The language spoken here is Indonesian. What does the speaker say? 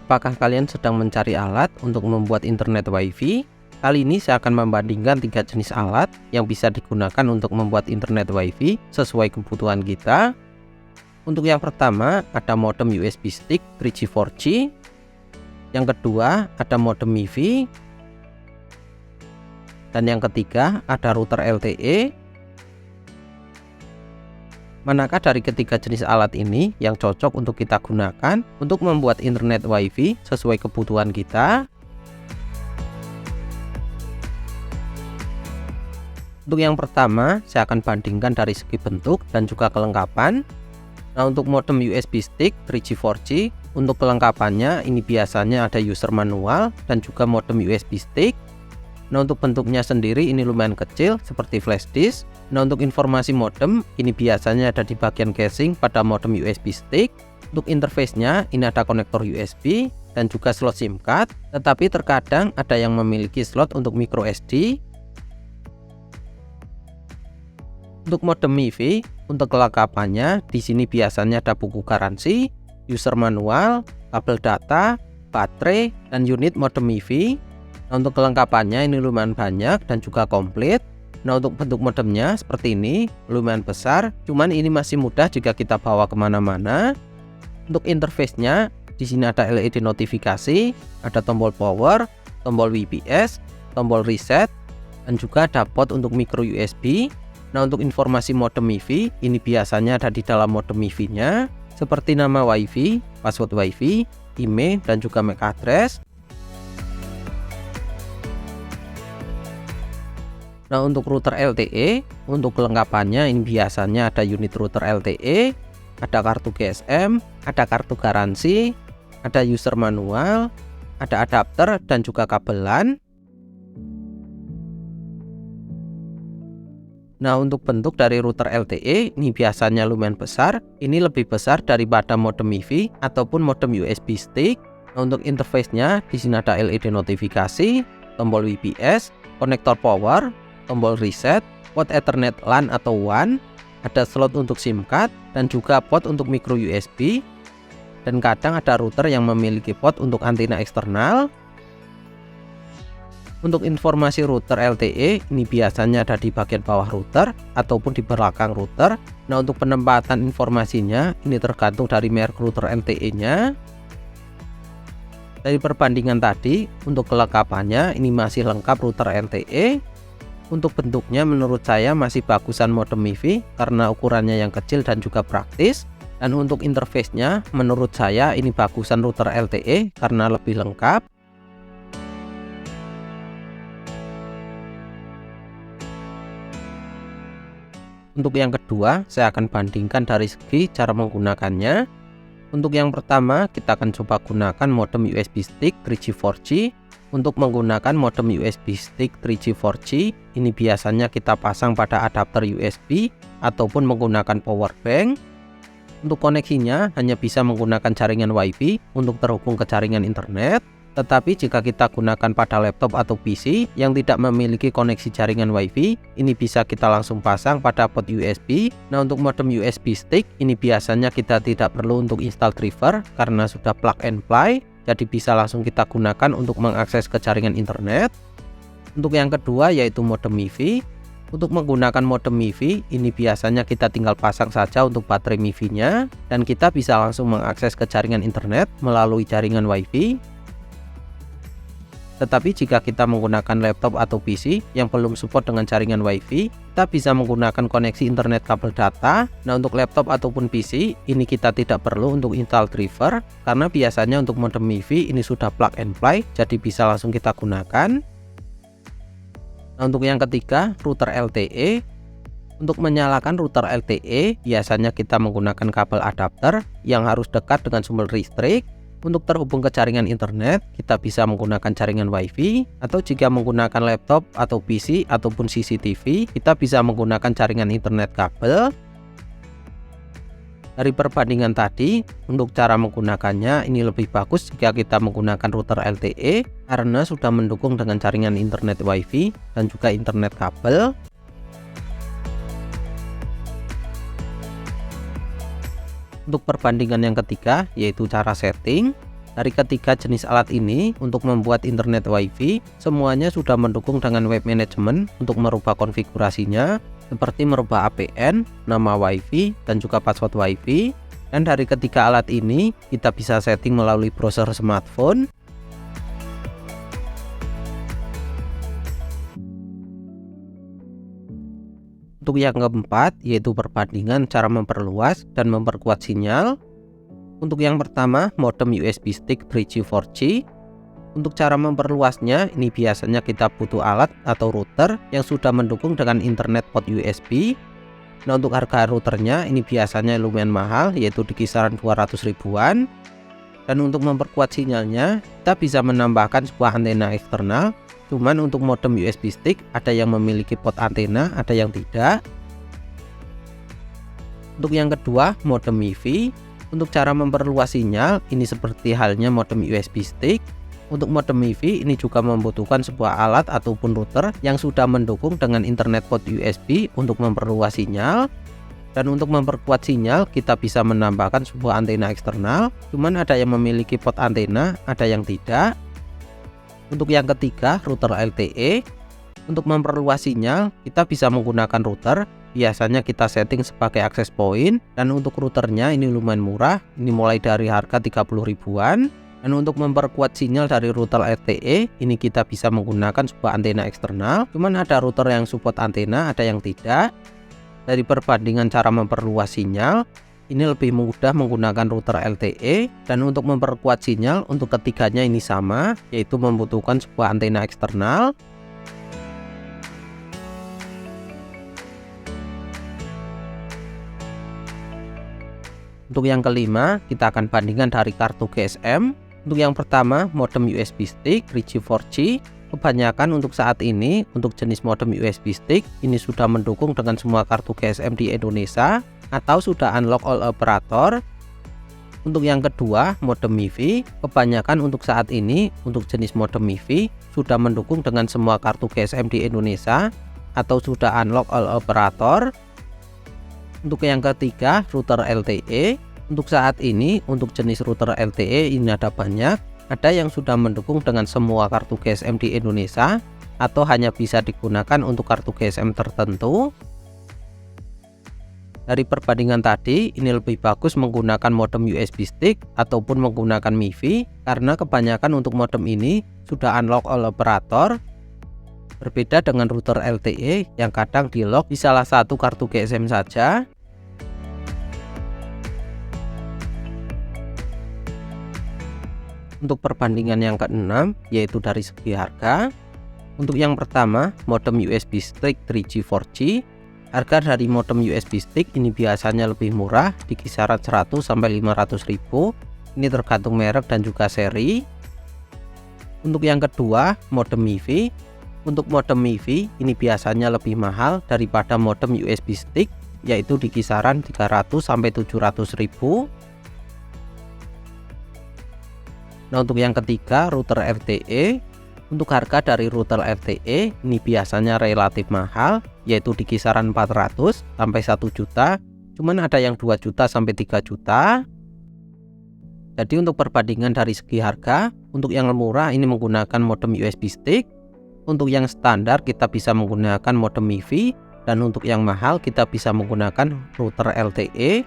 Apakah kalian sedang mencari alat untuk membuat internet WiFi? Kali ini saya akan membandingkan 3 jenis alat yang bisa digunakan untuk membuat internet WiFi sesuai kebutuhan kita. Untuk yang pertama ada modem USB stick 3G 4G. Yang kedua ada modem MiFi. Dan yang ketiga ada router LTE. Manakah dari ketiga jenis alat ini yang cocok untuk kita gunakan untuk membuat internet WiFi sesuai kebutuhan kita? Untuk yang pertama, saya akan bandingkan dari segi bentuk dan juga kelengkapan. Nah, untuk modem USB stick 3G 4G, untuk kelengkapannya ini biasanya ada user manual dan juga modem USB stick. Nah, untuk bentuknya sendiri ini lumayan kecil seperti flash disk. Nah, untuk informasi modem ini biasanya ada di bagian casing pada modem USB stick. Untuk interface-nya ini ada konektor USB dan juga slot SIM card, tetapi terkadang ada yang memiliki slot untuk micro SD. Untuk modem MiFi, untuk kelengkapannya di sini biasanya ada buku garansi, user manual, kabel data, baterai, dan unit modem MiFi. Nah, untuk kelengkapannya ini lumayan banyak dan juga komplit. Nah, untuk bentuk modemnya seperti ini, lumayan besar, cuman ini masih mudah jika kita bawa kemana-mana. Untuk interface-nya, di sini ada LED notifikasi, ada tombol power, tombol WPS, tombol reset, dan juga ada port untuk micro USB. Nah, untuk informasi modem MiFi, ini biasanya ada di dalam modem MiFi-nya, seperti nama WiFi, password WiFi, email, dan juga MAC address. Nah, untuk router LTE, untuk kelengkapannya ini biasanya ada unit router LTE, ada kartu GSM, ada kartu garansi, ada user manual, ada adapter dan juga kabel LAN. Nah, untuk bentuk dari router LTE ini biasanya lumayan besar, ini lebih besar daripada modem MiFi ataupun modem USB stick. Nah, untuk interface-nya di sini ada LED notifikasi, tombol WPS, konektor power, tombol reset, port Ethernet LAN atau WAN, ada slot untuk SIM card dan juga port untuk micro USB, dan kadang ada router yang memiliki port untuk antena eksternal. Untuk informasi router LTE ini biasanya ada di bagian bawah router ataupun di belakang router. Nah, untuk penempatan informasinya ini tergantung dari merek router LTE-nya. Dari perbandingan tadi, untuk kelengkapannya ini masih lengkap router LTE. Untuk bentuknya menurut saya masih bagusan modem MiFi karena ukurannya yang kecil dan juga praktis. Dan untuk interface-nya menurut saya ini bagusan router LTE karena lebih lengkap. Untuk yang kedua, saya akan bandingkan dari segi cara menggunakannya. Untuk yang pertama, kita akan coba gunakan modem USB stick 3G 4G. Untuk menggunakan modem USB stick 3G 4G, ini biasanya kita pasang pada adapter USB ataupun menggunakan power bank. Untuk koneksinya hanya bisa menggunakan jaringan WiFi untuk terhubung ke jaringan internet. Tetapi jika kita gunakan pada laptop atau PC yang tidak memiliki koneksi jaringan WiFi, ini bisa kita langsung pasang pada port USB. Nah, untuk modem USB stick ini biasanya kita tidak perlu untuk install driver karena sudah plug and play. Jadi bisa langsung kita gunakan untuk mengakses ke jaringan internet. Untuk yang kedua yaitu modem MiFi. Untuk menggunakan modem MiFi ini biasanya kita tinggal pasang saja untuk baterai MiFi-nya dan kita bisa langsung mengakses ke jaringan internet melalui jaringan WiFi. Tetapi jika kita menggunakan laptop atau PC yang belum support dengan jaringan WiFi, kita bisa menggunakan koneksi internet kabel data. Nah, untuk laptop ataupun PC, ini kita tidak perlu untuk install driver, karena biasanya untuk modem MiFi ini sudah plug and play, jadi bisa langsung kita gunakan. Nah, untuk yang ketiga, router LTE. Untuk menyalakan router LTE, biasanya kita menggunakan kabel adapter yang harus dekat dengan sumber listrik. Untuk terhubung ke jaringan internet, kita bisa menggunakan jaringan WiFi, atau jika menggunakan laptop atau PC ataupun CCTV, kita bisa menggunakan jaringan internet kabel. Dari perbandingan tadi, untuk cara menggunakannya ini lebih bagus jika kita menggunakan router LTE karena sudah mendukung dengan jaringan internet WiFi dan juga internet kabel. Untuk perbandingan yang ketiga yaitu cara setting. Dari ketiga jenis alat ini untuk membuat internet WiFi, semuanya sudah mendukung dengan web management untuk merubah konfigurasinya, seperti merubah APN, nama WiFi, dan juga password WiFi. Dan dari ketiga alat ini, kita bisa setting melalui browser smartphone. Untuk yang keempat, yaitu perbandingan cara memperluas dan memperkuat sinyal. Untuk yang pertama, modem USB stick 3G 4G. Untuk cara memperluasnya, ini biasanya kita butuh alat atau router yang sudah mendukung dengan internet port USB. Nah, untuk harga routernya ini biasanya lumayan mahal, yaitu di kisaran 200 ribuan. Dan untuk memperkuat sinyalnya, kita bisa menambahkan sebuah antena eksternal. Cuman untuk modem USB stick ada yang memiliki port antena, ada yang tidak. Untuk yang kedua, modem MIFI. Untuk cara memperluas sinyal, ini seperti halnya modem USB stick. Untuk modem MIFI ini juga membutuhkan sebuah alat ataupun router yang sudah mendukung dengan internet port USB untuk memperluas sinyal. Dan untuk memperkuat sinyal, kita bisa menambahkan sebuah antena eksternal. Cuman ada yang memiliki port antena, ada yang tidak. Untuk yang ketiga, router LTE. Untuk memperluas sinyal, kita bisa menggunakan router. Biasanya kita setting sebagai access point. Dan untuk routernya ini lumayan murah. Ini mulai dari harga 30 ribuan. Dan untuk memperkuat sinyal dari router LTE, ini kita bisa menggunakan sebuah antena eksternal. Cuman ada router yang support antena, ada yang tidak. Dari perbandingan cara memperluas sinyal, ini lebih mudah menggunakan router LTE. Dan untuk memperkuat sinyal, untuk ketiganya ini sama, yaitu membutuhkan sebuah antena eksternal. Untuk yang kelima, kita akan bandingkan dari kartu GSM. Untuk yang pertama, modem USB stick 3G 4G. Kebanyakan untuk saat ini, untuk jenis modem USB stick, ini sudah mendukung dengan semua kartu GSM di Indonesia, atau sudah unlock all operator. Untuk yang kedua, modem MIFI. Kebanyakan untuk saat ini, untuk jenis modem MIFI, sudah mendukung dengan semua kartu GSM di Indonesia, atau sudah unlock all operator. Untuk yang ketiga, router LTE. Untuk saat ini, untuk jenis router LTE ini ada banyak. Ada yang sudah mendukung dengan semua kartu GSM di Indonesia, atau hanya bisa digunakan untuk kartu GSM tertentu. Dari perbandingan tadi, ini lebih bagus menggunakan modem USB stick ataupun menggunakan MIFI, karena kebanyakan untuk modem ini sudah unlock all operator. Berbeda dengan router LTE yang kadang di lock di salah satu kartu GSM saja. Untuk perbandingan yang keenam, yaitu dari segi harga. Untuk yang pertama, modem USB stick 3G 4G. Harga dari modem USB stick ini biasanya lebih murah, di kisaran 100 sampai 500 ribu. Ini tergantung merek dan juga seri. Untuk yang kedua, modem MIFI. Untuk modem MIFI ini biasanya lebih mahal daripada modem USB stick, yaitu di kisaran 300 sampai 700 ribu. Nah, untuk yang ketiga, router LTE. Untuk harga dari router LTE ini biasanya relatif mahal, yaitu di kisaran 400 sampai 1 juta. Cuman ada yang 2 juta sampai 3 juta. Jadi untuk perbandingan dari segi harga, untuk yang murah ini menggunakan modem USB stick. Untuk yang standar kita bisa menggunakan modem MIFI. Dan untuk yang mahal kita bisa menggunakan router LTE.